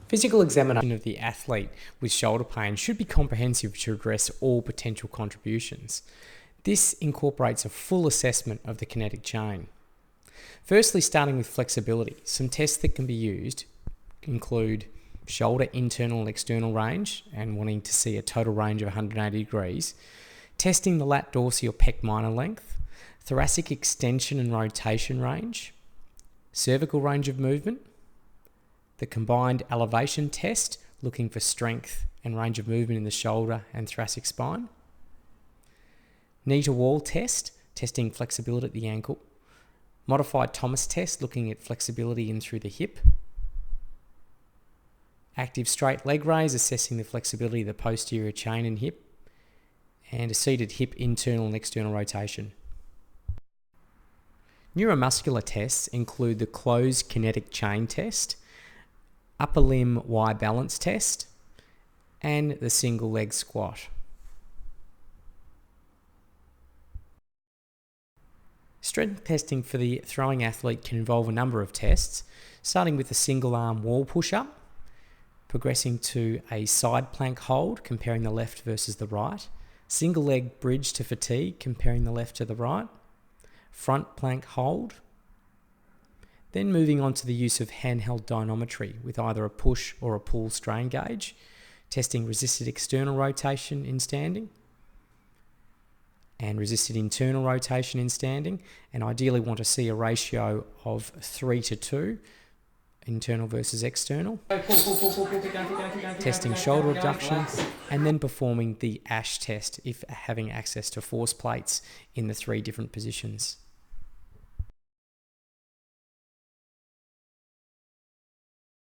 Physical examination of the athlete with shoulder pain should be comprehensive to address all potential contributions. This incorporates a full assessment of the kinetic chain. Firstly, starting with flexibility, some tests that can be used include shoulder internal and external range, and wanting to see a total range of 180 degrees, testing the lat dorsi or pec minor length, thoracic extension and rotation range, cervical range of movement, the combined elevation test, looking for strength and range of movement in the shoulder and thoracic spine, knee to wall test, testing flexibility at the ankle, modified Thomas test, looking at flexibility in through the hip, active straight leg raise, assessing the flexibility of the posterior chain and hip, and a seated hip internal and external rotation. Neuromuscular tests include the closed kinetic chain test, upper limb Y balance test, and the single leg squat. Strength testing for the throwing athlete can involve a number of tests, starting with a single arm wall push-up, progressing to a side plank hold, comparing the left versus the right, single leg bridge to fatigue, comparing the left to the right, front plank hold, then moving on to the use of handheld dynamometry with either a push or a pull strain gauge, testing resisted external rotation in standing and resisted internal rotation in standing, and ideally want to see a ratio of 3:2, internal versus external, testing shoulder abduction, and then performing the ASH test if having access to force plates in the 3 different positions.